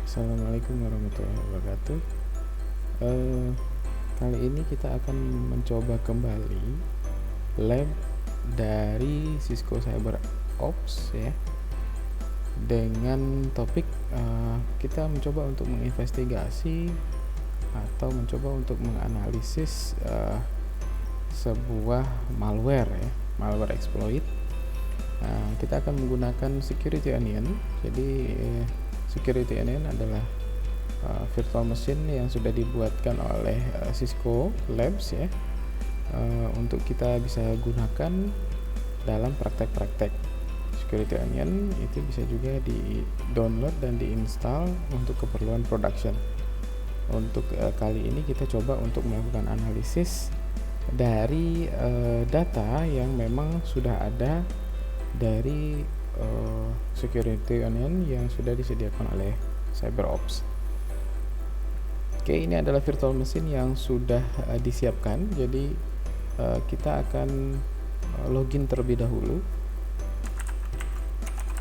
Assalamualaikum warahmatullahi wabarakatuh. Eh, Kali ini kita akan mencoba kembali lab dari Cisco Cyber Ops ya, dengan topik kita mencoba untuk menginvestigasi atau mencoba untuk menganalisis sebuah malware ya, malware exploit. Kita akan menggunakan security onion. Jadi security onion adalah virtual machine yang sudah dibuatkan oleh Cisco Labs ya, untuk kita bisa gunakan dalam praktek-praktek. Security onion itu bisa juga di download dan diinstal untuk keperluan production. Untuk kali ini kita coba untuk melakukan analisis dari data yang memang sudah ada dari security onion yang sudah disediakan oleh CyberOps. Oke, ini adalah virtual machine yang sudah disiapkan. Jadi kita akan login terlebih dahulu.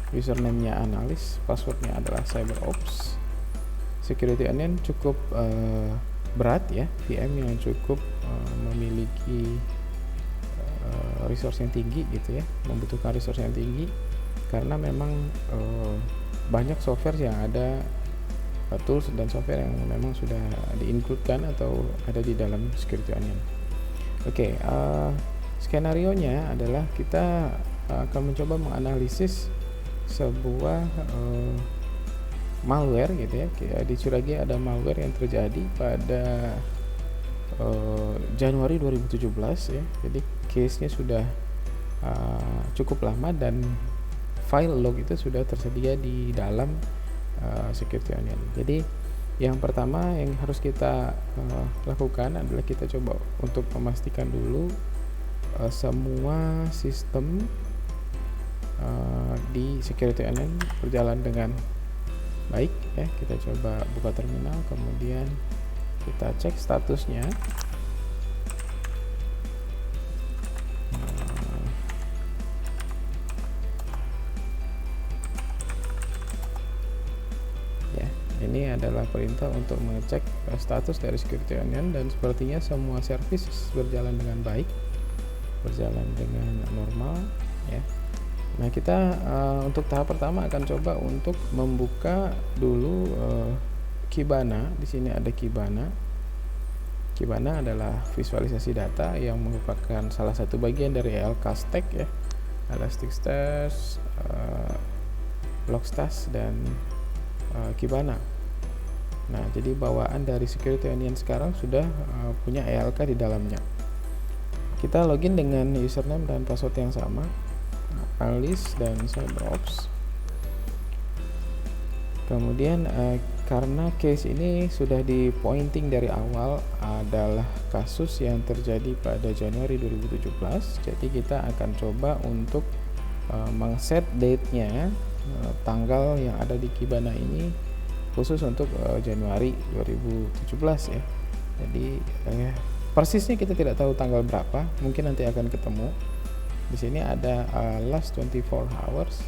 Username-nya analis, passwordnya adalah CyberOps. Security onion cukup berat ya, VM yang cukup memiliki resource yang tinggi gitu ya, membutuhkan resource yang tinggi karena memang banyak software yang ada, tools dan software yang memang sudah di-includekan atau ada di dalam security onion. Oke, skenario-nya adalah kita akan mencoba menganalisis sebuah malware gitu ya. Dicurigai ada malware yang terjadi pada Januari 2017 ya. Jadi case-nya sudah cukup lama dan file log itu sudah tersedia di dalam security onion. Jadi yang pertama yang harus kita lakukan adalah kita coba untuk memastikan dulu semua sistem di security onion berjalan dengan baik ya. Kita coba buka terminal, kemudian kita cek statusnya. Ini adalah perintah untuk mengecek status dari security onion dan sepertinya semua service berjalan dengan baik, berjalan dengan normal ya. Nah, kita untuk tahap pertama akan coba untuk membuka dulu Kibana. Di sini ada Kibana. Kibana adalah visualisasi data yang merupakan salah satu bagian dari ELK stack ya. Elasticsearch, Logstash dan Kibana. Nah, jadi bawaan dari security onion sekarang sudah punya ELK di dalamnya. Kita login dengan username dan password yang sama, analis dan CyberOps. Kemudian karena case ini sudah di pointing dari awal adalah kasus yang terjadi pada Januari 2017, jadi kita akan coba untuk mengset date-nya, tanggal yang ada di Kibana ini khusus untuk Januari 2017 ya. Jadi persisnya kita tidak tahu tanggal berapa, mungkin nanti akan ketemu. Di sini ada last 24 hours.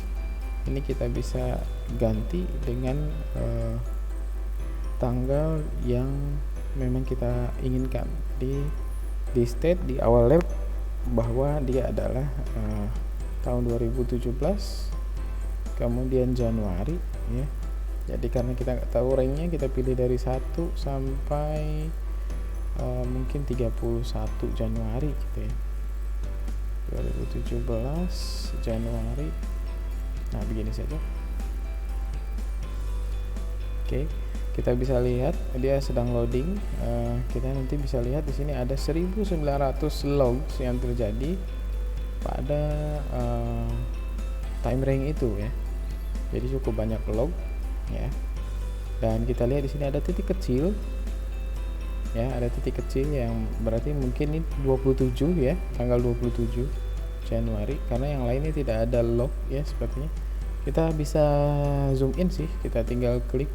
Ini kita bisa ganti dengan tanggal yang memang kita inginkan di state di awal lab bahwa dia adalah tahun 2017, kemudian Januari ya. Jadi karena kita nggak tahu ranknya, kita pilih dari 1 sampai mungkin 31 Januari gitu ya. 2017 Januari. Nah, begini saja. Oke, kita bisa lihat dia sedang loading. Kita nanti bisa lihat di sini ada 1900 logs yang terjadi pada time range itu ya. Jadi cukup banyak log ya. Dan kita lihat di sini ada titik kecil ya, ada titik kecil yang berarti mungkin ini 27 ya, tanggal 27 Januari, karena yang lainnya tidak ada log ya. Sepertinya kita bisa zoom in sih, kita tinggal klik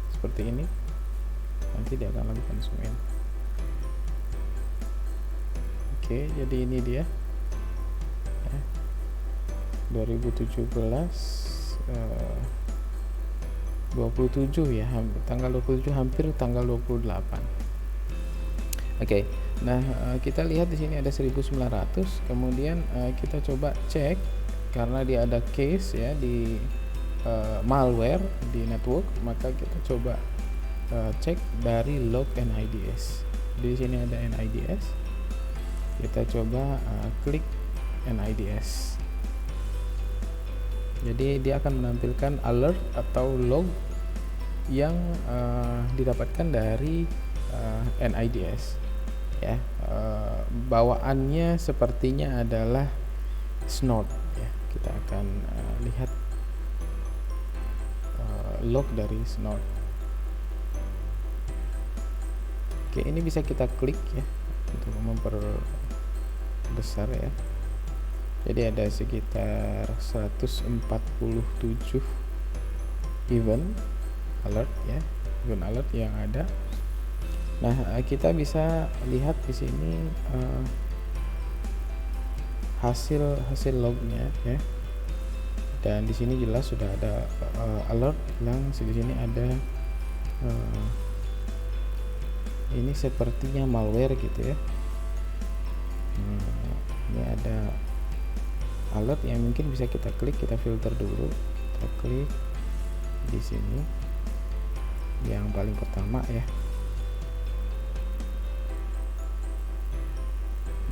seperti ini, nanti dia akan lakukan zoom in. Oke, jadi ini dia ya, 2017 27 ya, tanggal 27 hampir tanggal 28. Oke. Nah, kita lihat di sini ada 1900. Kemudian kita coba cek karena dia ada case ya di malware di network, maka kita coba cek dari log NIDS. Di sini ada NIDS. Kita coba klik NIDS. Jadi dia akan menampilkan alert atau log yang didapatkan dari NIDS ya. Bawaannya sepertinya adalah snort ya. Kita akan lihat log dari snort. Oke, ini bisa kita klik ya untuk memperbesar ya. Jadi ada sekitar 147 event alert ya, event alert yang ada. Nah, kita bisa lihat di sini hasil lognya ya. Dan di sini jelas sudah ada alert yang di sini ada ini sepertinya malware gitu ya. Ini ada alert yang mungkin bisa kita klik, kita filter dulu. Kita klik di sini yang paling pertama ya.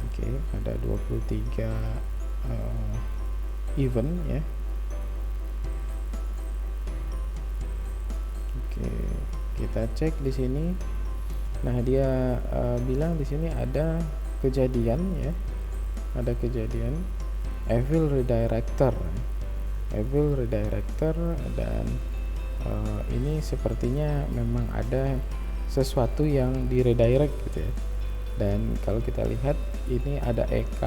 Oke, ada 23 event ya. Oke, kita cek di sini. Nah, dia bilang di sini ada kejadian ya. Ada kejadian evil redirector dan ini sepertinya memang ada sesuatu yang di redirect gitu ya. Dan kalau kita lihat ini ada EK,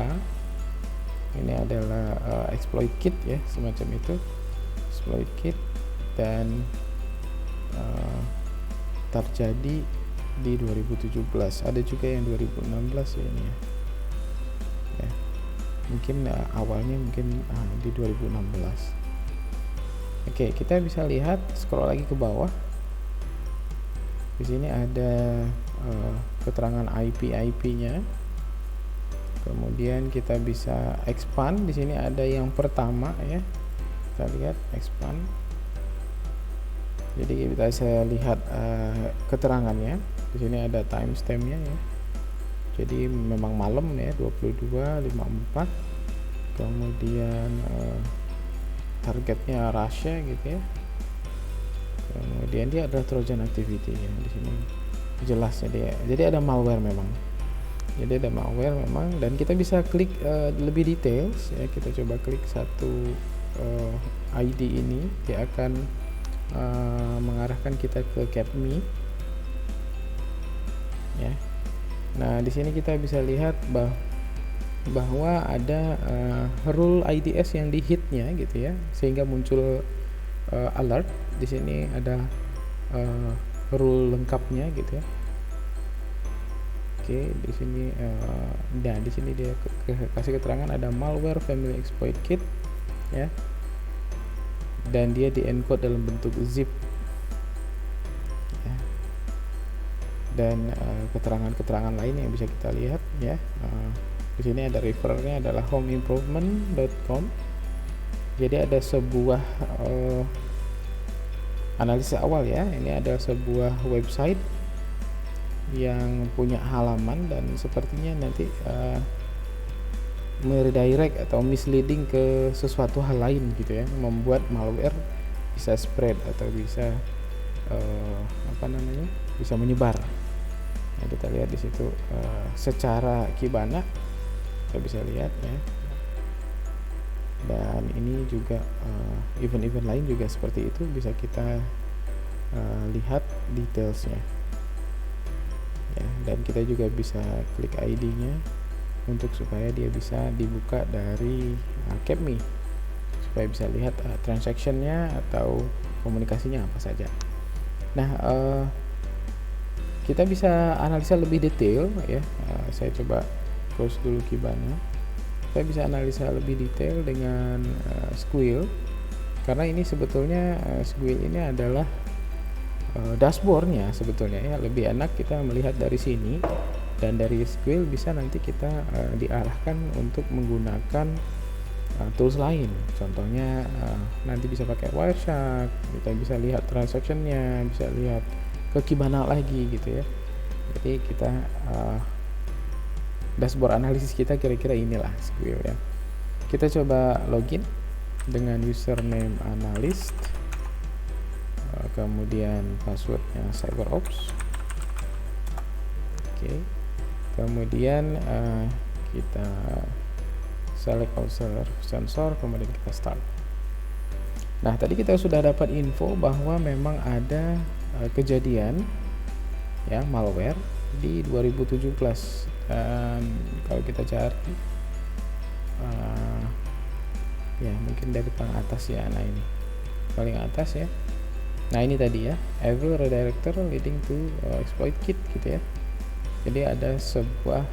ini adalah exploit kit ya, semacam itu exploit kit, dan terjadi di 2017. Ada juga yang 2016 ya ini ya. Mungkin awalnya mungkin di 2016. Oke, kita bisa lihat, scroll lagi ke bawah. Di sini ada keterangan IP-nya. Kemudian kita bisa expand. Di sini ada yang pertama ya. Kita lihat expand. Jadi kita bisa lihat keterangannya. Di sini ada timestampnya ya. Jadi memang malam ya, 22.54. Kemudian targetnya Russia gitu ya. Kemudian dia ada Trojan activity ya di sini. Jelas jadi ada malware memang. Jadi ada malware memang, dan kita bisa klik lebih details ya. Kita coba klik satu ID ini, dia akan mengarahkan kita ke CAPME ya. Nah, di sini kita bisa lihat bahwa ada rule IDS yang di hitnya gitu ya, sehingga muncul alert. Di sini ada rule lengkapnya gitu ya. Oke, di sini dan di sini dia kasih keterangan ada malware family exploit kit ya. Dan dia di encode dalam bentuk zip ya. Dan keterangan-keterangan lain yang bisa kita lihat ya. Di sini ada referernya adalah homeimprovement.com. Jadi ada sebuah analisa awal ya. Ini ada sebuah website yang punya halaman dan sepertinya nanti meredirect atau misleading ke sesuatu hal lain gitu ya, membuat malware bisa spread atau bisa bisa menyebar. Nah, kita lihat di situ secara Kibana kita bisa lihat ya. Dan ini juga event-event lain juga seperti itu, bisa kita lihat detailsnya ya. Dan kita juga bisa klik ID-nya untuk supaya dia bisa dibuka dari CAPME, supaya bisa lihat transaction-nya atau komunikasinya apa saja. Nah, kita bisa analisa lebih detail ya. Saya coba close dulu Kibana. Saya bisa analisa lebih detail dengan Squeal. karena ini sebetulnya Squeal ini adalah dashboardnya sebetulnya ya. Lebih enak kita melihat dari sini, dan dari Squeal bisa nanti kita diarahkan untuk menggunakan tools lain. Contohnya nanti bisa pakai Wireshark, kita bisa lihat transactionnya, bisa lihat ke gimana lagi gitu ya. Jadi kita dashboard analisis kita kira-kira inilah Squeal ya. Kita coba login dengan username analyst, kemudian passwordnya CyberOps. Oke. Kemudian kita select all sensor, kemudian kita start. Nah, tadi kita sudah dapat info bahwa memang ada kejadian ya malware di 2017, dan kalau kita cari ya mungkin dari paling atas ya. Nah, ini paling atas ya. Nah, ini tadi ya, evil redirector leading to exploit kit gitu ya. Jadi ada sebuah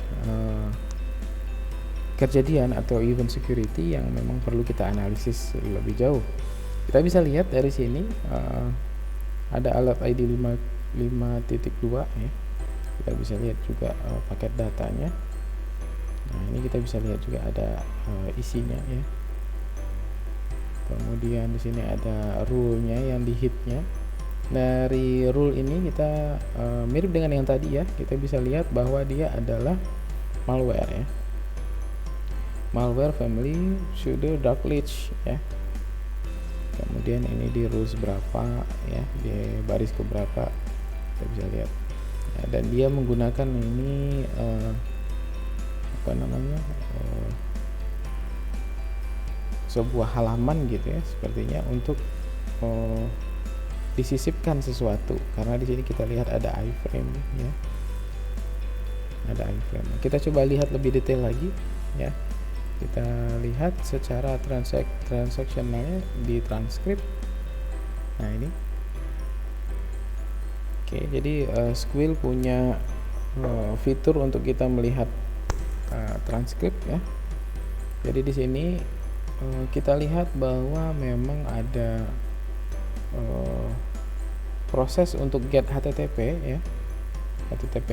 kejadian atau event security yang memang perlu kita analisis lebih jauh. Kita bisa lihat dari sini ada alert ID 5.2 ya. Kita bisa lihat juga paket datanya. Nah, ini kita bisa lihat juga ada isinya ya. Kemudian di sini ada rule-nya yang di hit-nya. Dari rule ini kita mirip dengan yang tadi ya. Kita bisa lihat bahwa dia adalah malware ya. Malware family pseudo dark lich ya. Kemudian ini di rules berapa ya, di baris keberapa kita bisa lihat ya, dan dia menggunakan ini sebuah halaman gitu ya sepertinya untuk disisipkan sesuatu, karena di sini kita lihat ada iframe ya, ada iframe. Kita coba lihat lebih detail lagi ya. Kita lihat secara transaksionalnya di transkrip. Nah, ini oke, jadi Squeal punya fitur untuk kita melihat transkrip ya. Jadi di sini kita lihat bahwa memang ada proses untuk get HTTP ya, HTTP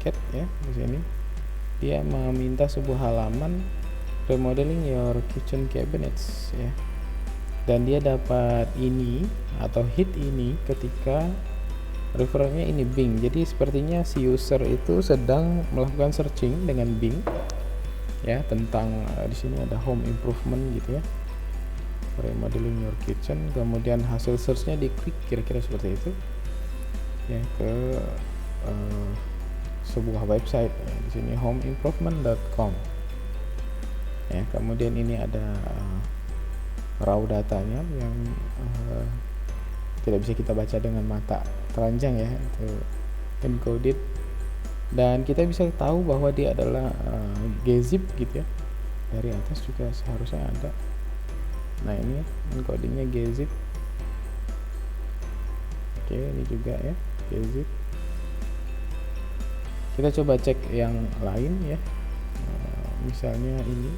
get ya. Di sini dia meminta sebuah halaman remodeling your kitchen cabinets ya, dan dia dapat ini atau hit ini ketika referennya ini Bing. Jadi sepertinya si user itu sedang melakukan searching dengan Bing ya tentang di sini ada home improvement gitu ya, remodeling your kitchen, kemudian hasil searchnya diklik kira-kira seperti itu ya ke sebuah website ya, di sini homeimprovement.com ya. Kemudian ini ada raw datanya yang tidak bisa kita baca dengan mata telanjang ya, itu encoded, dan kita bisa tahu bahwa dia adalah gzip gitu ya. Dari atas juga seharusnya ada. Nah, ini encodingnya gzip. Oke, ini juga ya gzip. Kita coba cek yang lain ya, misalnya ini.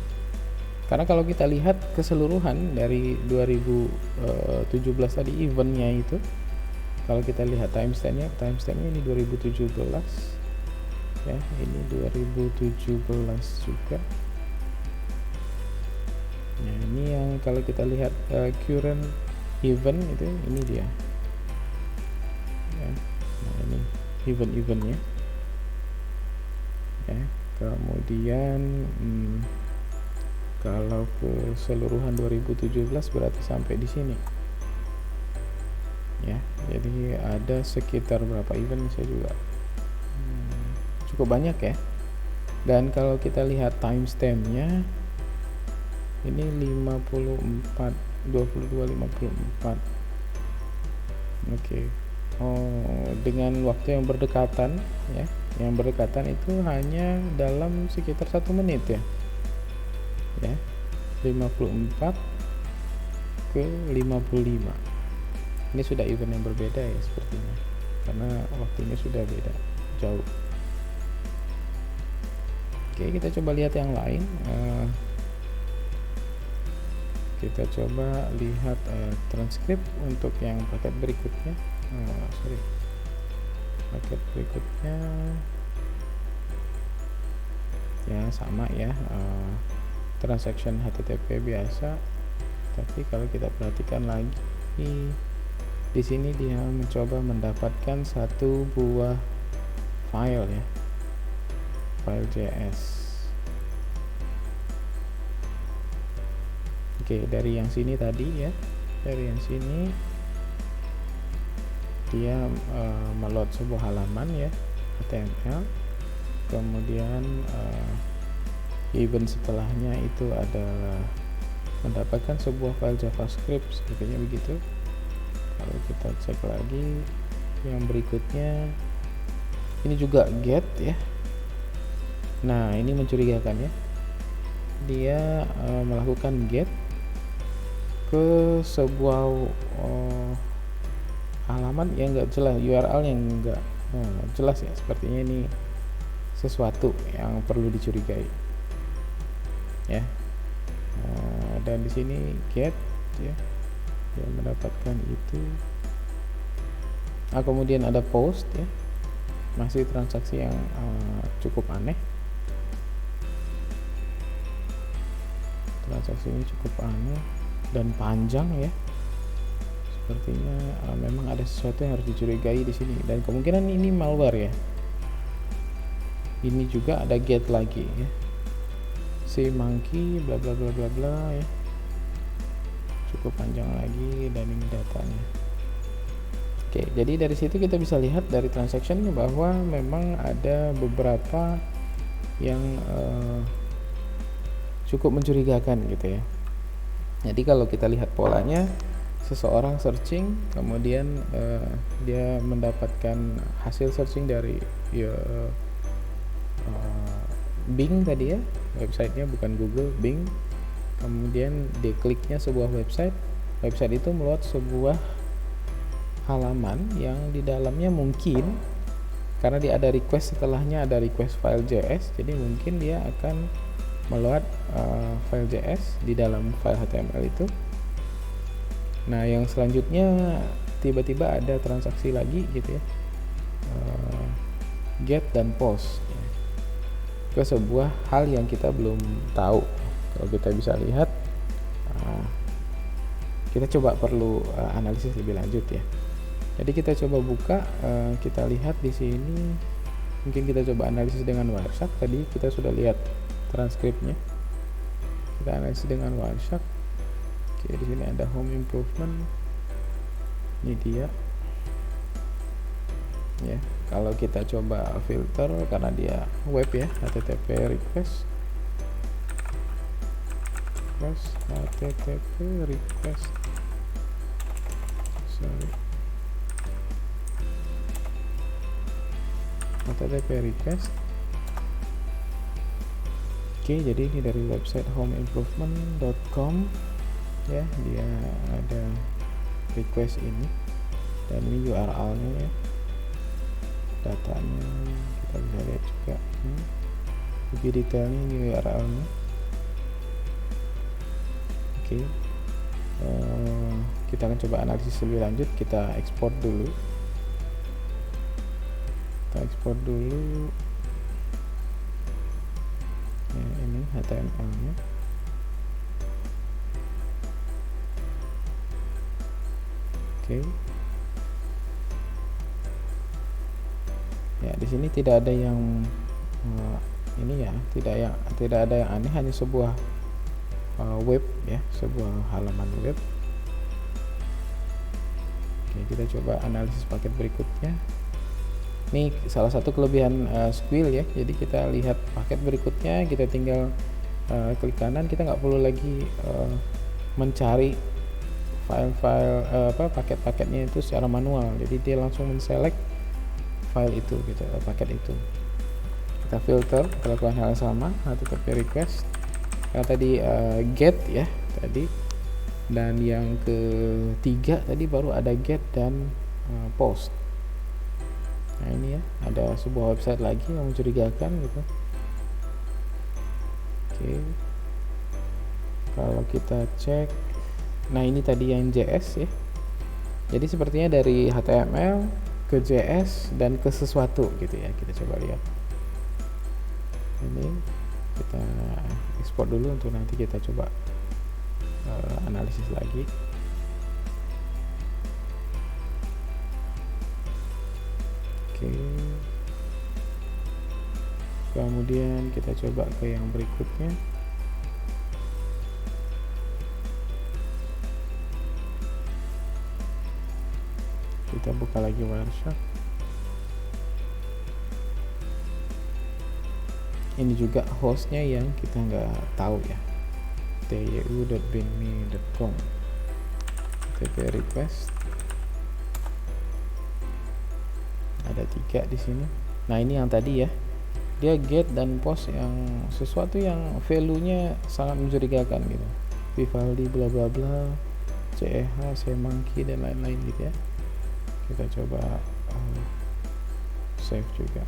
Karena kalau kita lihat keseluruhan dari 2017 tadi eventnya itu, kalau kita lihat timestampnya ini 2017 ya, ini 2017 juga. Nah, ini yang kalau kita lihat current event itu ini dia ya. Nah, ini event-eventnya ya. Kemudian kalau keseluruhan 2017 berarti sampai di sini ya. Jadi ada sekitar berapa event, saya juga cukup banyak ya. Dan kalau kita lihat timestampnya ini 54 22 54. Oke. Dengan waktu yang berdekatan ya, yang berdekatan itu hanya dalam sekitar 1 menit ya. Ya, 54 ke 55. Ini sudah event yang berbeda ya sepertinya, karena waktunya sudah beda jauh. Oke, kita coba lihat yang lain. Kita coba lihat transkrip untuk yang paket berikutnya. Paket berikutnya ya sama ya, transaction HTTP biasa, tapi kalau kita perhatikan lagi di sini dia mencoba mendapatkan satu buah file ya, file JS. Oke, dari yang sini tadi ya, dari yang sini dia meload sebuah halaman ya, HTML, kemudian event setelahnya itu ada mendapatkan sebuah file JavaScript sepertinya begitu. Kalau kita cek lagi yang berikutnya, ini juga get ya. Nah, ini mencurigakan ya, dia melakukan get ke sebuah halaman yang enggak jelas, URL yang enggak jelas ya. Sepertinya ini sesuatu yang perlu dicurigai ya. Dan di sini get ya, dia mendapatkan itu. Kemudian ada post ya, masih transaksi yang cukup aneh. Transaksi ini cukup aneh dan panjang ya. Sepertinya memang ada sesuatu yang harus dicurigai di sini, dan kemungkinan ini malware ya. Ini juga ada get lagi ya, si monkey bla bla bla bla bla ya, cukup panjang lagi, dan ini datanya. Oke, jadi dari situ kita bisa lihat dari transaction bahwa memang ada beberapa yang cukup mencurigakan gitu ya. Jadi kalau kita lihat polanya, seseorang searching, kemudian dia mendapatkan hasil searching dari Bing tadi ya, websitenya bukan Google, Bing. Kemudian dikliknya sebuah website itu meload sebuah halaman yang di dalamnya mungkin karena dia ada request setelahnya, ada request file JS, jadi mungkin dia akan meload file JS di dalam file HTML itu. Nah, yang selanjutnya tiba-tiba ada transaksi lagi gitu ya, get dan post ya, ke sebuah hal yang kita belum tahu. Kalau kita bisa lihat, kita coba perlu analisis lebih lanjut ya. Jadi kita coba buka, kita lihat di sini. Mungkin kita coba analisis dengan Wireshark. Tadi kita sudah lihat transkripnya. Kita analisis dengan Wireshark. Oke, di sini ada home improvement. Ini dia. Ya, kalau kita coba filter karena dia web ya, HTTP request HTTP request Oke, jadi ini dari website homeimprovement.com ya, dia ada request ini, dan ini URL-nya ya, datanya kita bisa lihat juga lebih detailnya, ini URL-nya. Oke, kita akan coba analisis lebih lanjut. Kita ekspor dulu, ya, ini HTML-nya. Oke. Ya, di sini tidak ada yang ini ya, tidak ada yang aneh, hanya sebuah web ya, sebuah halaman web. Oke, kita coba analisis paket berikutnya. Ini salah satu kelebihan Squil ya. Jadi kita lihat paket berikutnya, kita tinggal klik kanan, kita nggak perlu lagi mencari file-file paket-paketnya itu secara manual. Jadi dia langsung men-select file itu gitu, paket itu. Kita filter, kita lakukan hal yang sama, HTTP request. Karena tadi get ya tadi, dan yang ketiga tadi baru ada get dan post. Nah, ini ya, ada sebuah website lagi yang mencurigakan gitu. Oke, kalau kita cek Nah ini tadi yang JS ya, jadi sepertinya dari HTML ke JS dan ke sesuatu gitu ya. Kita coba lihat ini, kita ekspor dulu untuk nanti kita coba analisis lagi. Oke, kemudian kita coba ke yang berikutnya. Kita buka lagi Wireshark. Ini juga hostnya yang kita nggak tahu ya, tyu.bingme.com. TP request ada 3 di sini. Nah ini yang tadi ya, dia get dan post yang sesuatu yang value-nya sangat mencurigakan gitu, Vivaldi bla bla bla, CEH, Semonkey dan lain-lain gitu ya. Kita coba save juga.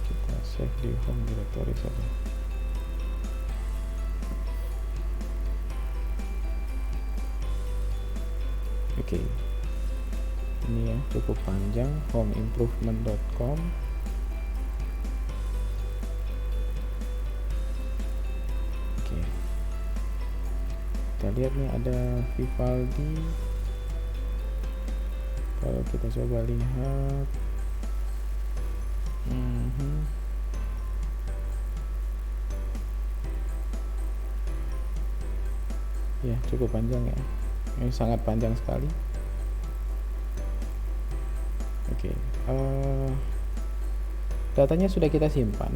Kita save di home directory saja. Oke, ini ya cukup panjang, homeimprovement.com. Oke, kita lihat nih ada Vivaldi. Kalau kita coba lihat, ya cukup panjang ya, ini sangat panjang sekali. Oke, datanya sudah kita simpan,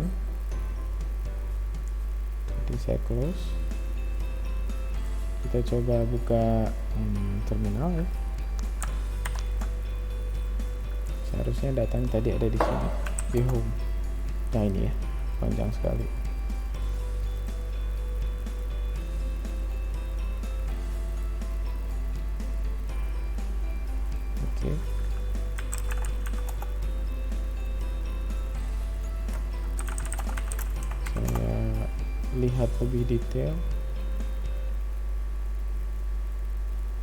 jadi saya close. Kita coba buka terminal ya. Seharusnya datanya tadi ada di sini di home. Nah ini ya, panjang sekali. Oke. Saya lihat lebih detail.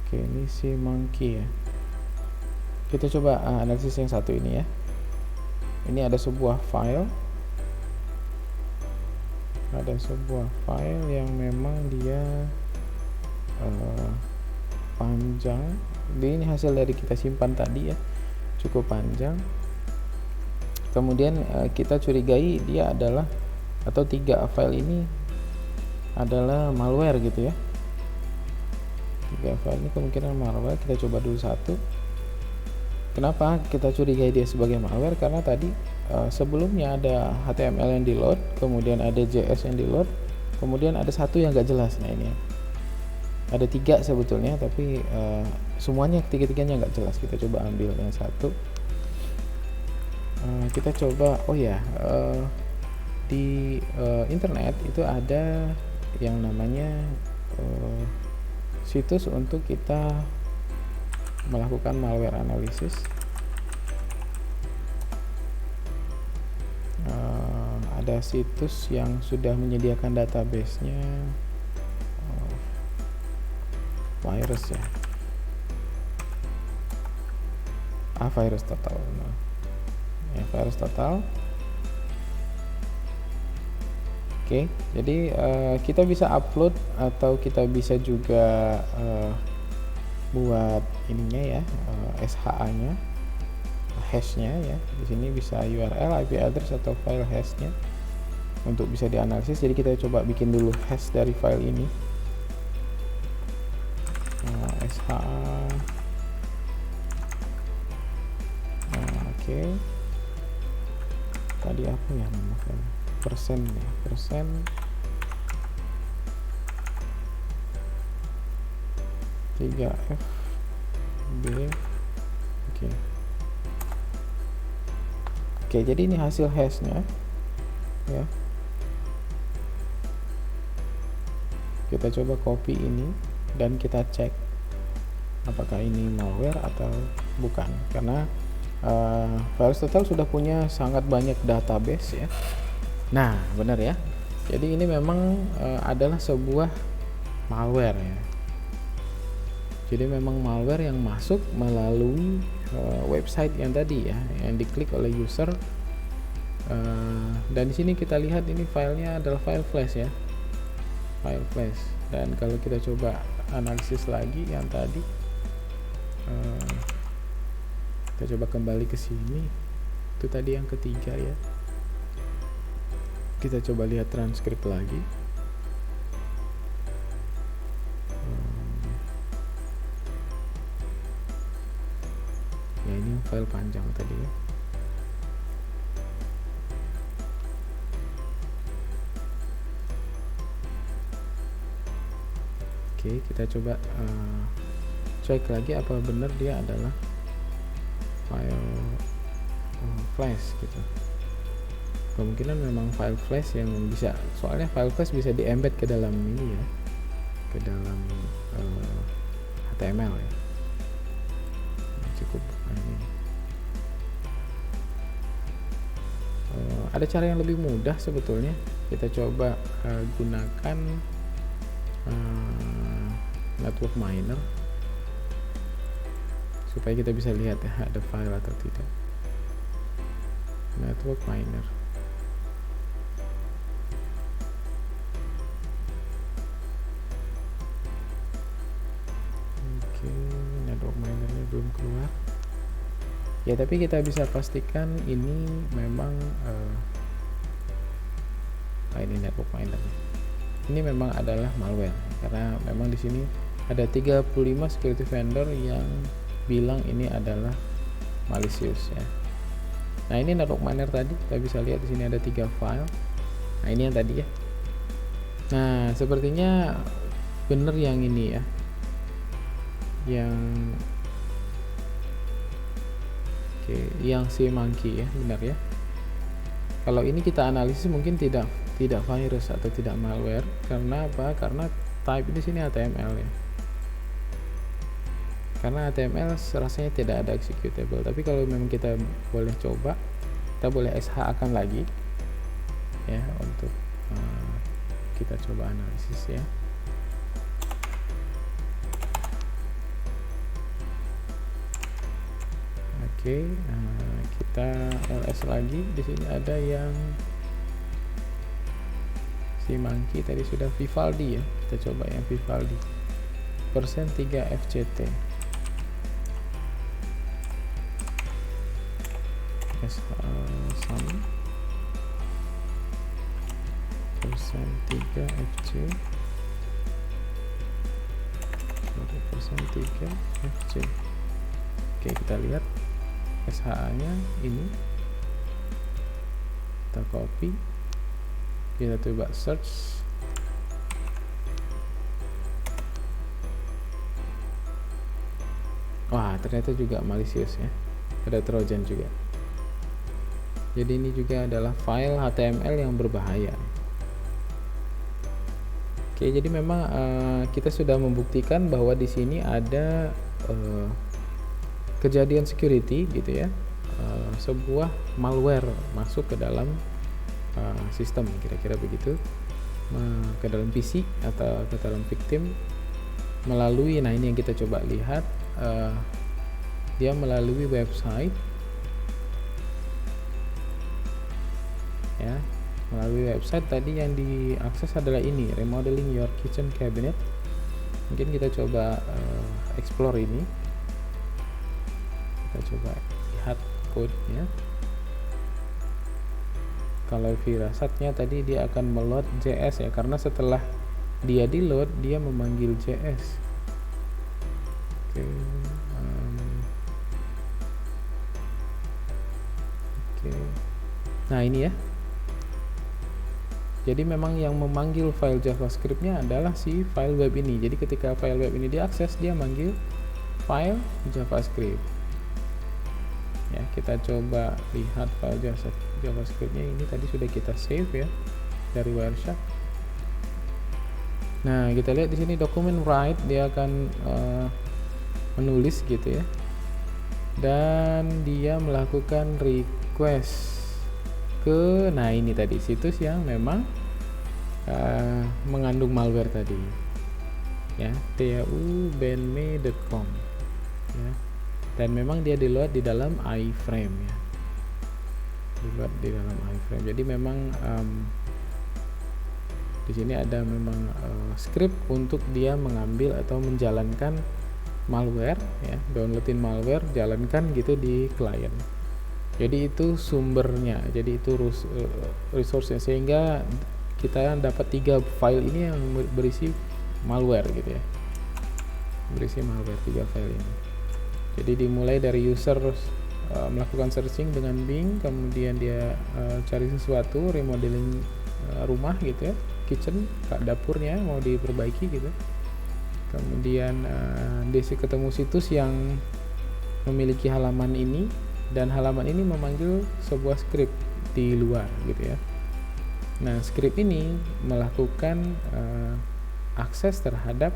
Oke, ini si Monkey ya. Kita coba analisis yang satu ini ya. Ini ada sebuah file. Ada sebuah file yang memang dia panjang. Ini hasil dari kita simpan tadi ya, cukup panjang. Kemudian kita curigai dia adalah, atau 3 file ini adalah malware gitu ya. 3 file ini kemungkinan malware. Kita coba dulu satu. Kenapa kita curigai dia sebagai malware? Karena tadi sebelumnya ada HTML yang di load, kemudian ada JS yang di load, kemudian ada satu yang gak jelas. Nah ini ada 3 sebetulnya, tapi semuanya tiga-tiganya nggak jelas. Kita coba ambil yang satu. Kita coba, oh ya, di internet itu ada yang namanya situs untuk kita melakukan malware analysis. Ada situs yang sudah menyediakan database-nya, virus ya, virus total. Nah, ya, virus total. Oke, jadi kita bisa upload atau kita bisa juga buat ininya ya, SHA-nya, hash-nya ya. Di sini bisa URL, IP address atau file hash-nya untuk bisa dianalisis. Jadi kita coba bikin dulu hash dari file ini. SHA. Oke. Tadi apa ya nama file? Persen ya, persen. Tiga F B. Oke. Oke, jadi ini hasil hashnya ya. Kita coba copy ini dan kita cek apakah ini malware atau bukan, karena VirusTotal sudah punya sangat banyak database ya. Nah, benar ya. Jadi ini memang adalah sebuah malware ya. Jadi memang malware yang masuk melalui website yang tadi ya, yang diklik oleh user. Dan di sini kita lihat ini filenya adalah file flash ya, file flash. Dan kalau kita coba analisis lagi yang tadi, kita coba kembali ke sini, itu tadi yang ketiga ya. Kita coba lihat transkrip lagi. Ya ini file panjang tadi ya. Oke, kita coba cek lagi apa benar dia adalah file flash gitu. Kemungkinan memang file flash yang bisa, soalnya file flash bisa di-embed ke dalam ini ya, ke dalam HTML ya. Cukup ini. Ada cara yang lebih mudah sebetulnya. Kita coba gunakan network miner supaya kita bisa lihat ya ada file atau tidak. Network miner. Oke, network minernya belum keluar. Ya, tapi kita bisa pastikan ini memang ini network miner. Ini memang adalah malware karena memang di sini ada 35 security vendor yang bilang ini adalah malicious ya. Nah, ini network miner tadi kita bisa lihat di sini ada 3 file. Nah, ini yang tadi ya. Nah, sepertinya bener yang ini ya, yang yang si monkey ya, benar ya. Kalau ini kita analisis mungkin tidak virus atau tidak malware. Karena apa? Karena type di sini HTML ya. Karena HTML rasanya tidak ada executable. Tapi kalau memang kita boleh coba, kita boleh SH akan lagi ya untuk kita coba analisis ya. Oke, kita ls lagi. Di sini ada yang si monkey tadi sudah Vivaldi ya. Kita coba yang Vivaldi persen 3 FCT sama persen 3 FC persen 3 FC. Oke, kita lihat SHA nya ini, kita copy, kita coba search. Wah, ternyata juga malicious ya, ada trojan juga. Jadi ini juga adalah file HTML yang berbahaya. Oke, jadi memang kita sudah membuktikan bahwa di sini ada kejadian security gitu ya, sebuah malware masuk ke dalam sistem, kira-kira begitu, ke dalam PC atau ke dalam victim melalui, nah ini yang kita coba lihat, dia melalui website ya, melalui website tadi yang diakses adalah ini, remodeling your kitchen cabinet. Mungkin kita coba explore ini, kita coba lihat code-nya. Kalau firasatnya tadi dia akan meload JS ya, karena setelah dia di load dia memanggil JS. Oke, nah ini ya. Jadi memang yang memanggil file JavaScript-nya adalah si file web ini. Jadi ketika file web ini diakses, dia manggil file JavaScript. Ya, kita coba lihat file JavaScript-nya ini tadi sudah kita save ya dari Wireshark. Nah, kita lihat di sini dokumen write, dia akan menulis gitu ya. dan dia melakukan request ke, nah ini tadi situs yang memang mengandung malware tadi ya, taubenme.com ya, dan memang dia diload di dalam iframe ya, diload di dalam iframe. Jadi memang di sini ada memang script untuk dia mengambil atau menjalankan malware ya, downloadin malware, jalankan gitu di klien. Jadi itu sumbernya, jadi itu resource-nya, sehingga kita dapat 3 file ini yang berisi malware gitu ya, berisi malware 3 file ini. Jadi dimulai dari user melakukan searching dengan Bing, kemudian dia cari sesuatu, remodeling rumah gitu ya, kitchen, dapurnya mau diperbaiki gitu. Kemudian dia ketemu situs yang memiliki halaman ini, dan halaman ini memanggil sebuah script di luar gitu ya. Nah, script ini melakukan akses terhadap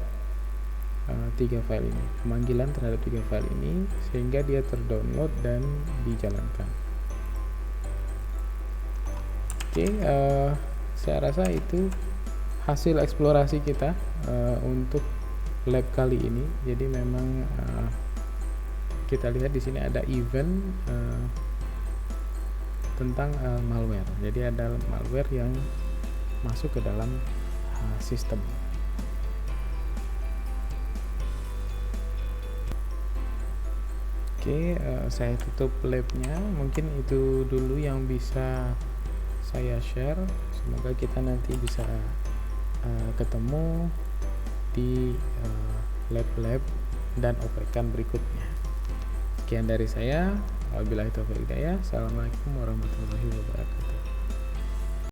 3 file ini, pemanggilan terhadap 3 file ini, sehingga dia terdownload dan dijalankan. Oke, saya rasa itu hasil eksplorasi kita untuk lab kali ini. Jadi memang kita lihat di sini ada event tentang malware. Jadi ada malware yang masuk ke dalam sistem. Oke, saya tutup labnya. Mungkin itu dulu yang bisa saya share. Semoga kita nanti bisa ketemu di lab-lab dan oprekan berikutnya. Sekian dari saya. Wabillahi taufiq wal hidayah. Assalamualaikum warahmatullahi wabarakatuh.